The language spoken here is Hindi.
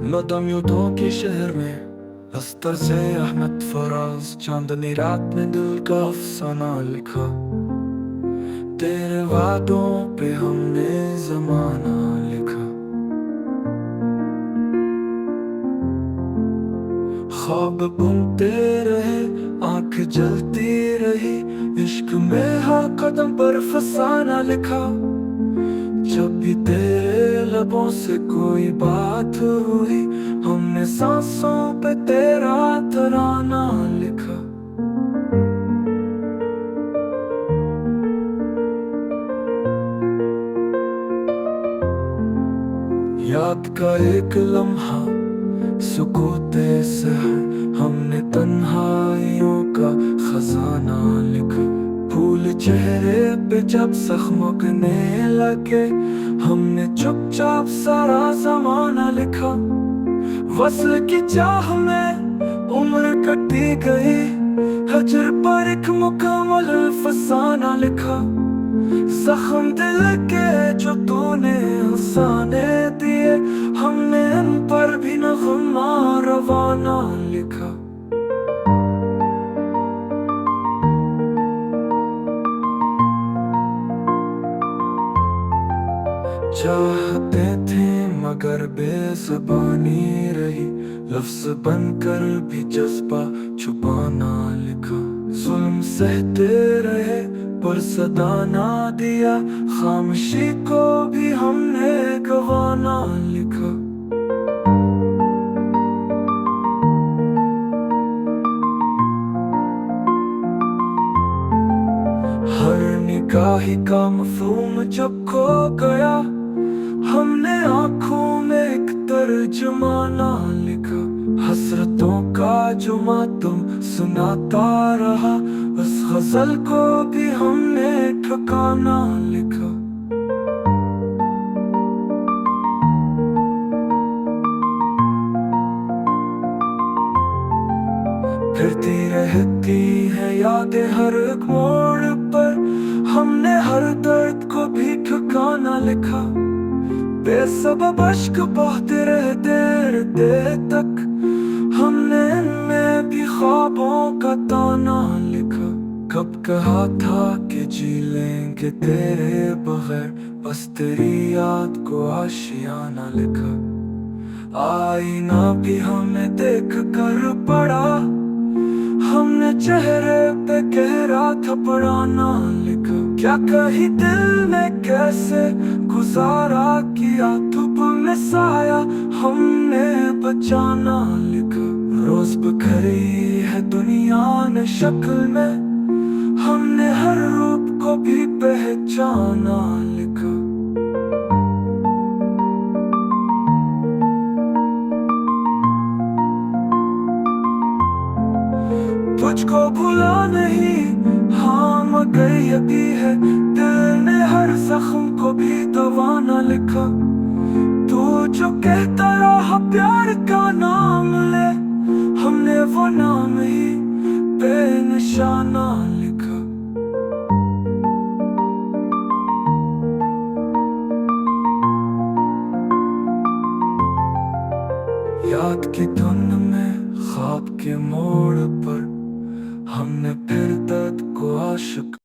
मदम यूं के शहर में अस्तर से अहमद फराज, चांदनी रात में दिल का अफसाना लिखा। तेरे वादों पे हमने जमाना लिखा। ख्वाब बुनते रहे, आंख जलती रही, इश्क में हर कदम पर फसाना लिखा। जब भी तेरे लबों से कोई बात हुई, हमने सांसों पे तेरा तराना लिखा। याद का एक लम्हा सुकूते सहर, हमने तन्हाइयों का खजाना लिखा। फूल चेहरे पे जब जख्मने लगे, हमने चुपचाप सारा जमाना लिखा। वस्ल की चाह में उम्र कटी गई, हजर पर एक मुकम्मल फसाना लिखा। जख्म दिल के जो तूने हंसाने दिए, हमने इन पर भी नग़मा रवाना लिखा। चाहते थे मगर बेज़बानी रही, लफ्ज़ बनकर भी जज्बा छुपाना लिखा। जुल्म सहते रहे पर सदा ना दिया, खामोशी को भी हमने गवाना लिखा। हर निगाही का मफ़हूम जब खो गया, हमने आँखों में एक तर्जुमाना लिखा। हसरतों का जो मातम सुनाता रहा, उस गजल को भी हमने ठिकाना लिखा। फिरती रहती है यादें हर एक मोड़ पर, हमने हर दर्द को भी ठिकाना लिखा। बेसबब अश्क बहते रहे देर देर तक, हमने इनमें भी ख्वाबों का ताना लिखा। कब कहा था कि जी लेंगे तेरे बगैर, बस तेरी याद को आशियाना लिखा। आईना भी हमें देख कर पड़ा, हमने चेहरे पे गहरा थपड़ाना लिखा। क्या कही दिल ने कैसे गुजारा किया, धूप में साया हमने बचाना लिखा। रोज बिखरी है दुनिया ने शक्ल में, हमने हर रूप को भी पहचाना लिखा। तुझको भुला नहीं, हाँ मगर ये भी है, दिल ने हर जख्म को भी दवाना लिखा। तू जो कहता रहा प्यार का नाम ले, हमने वो नाम ही बेनिशाना लिखा। याद की धुन में ख्वाब के मोड़ पर, हमने फिर दर्द को आशिक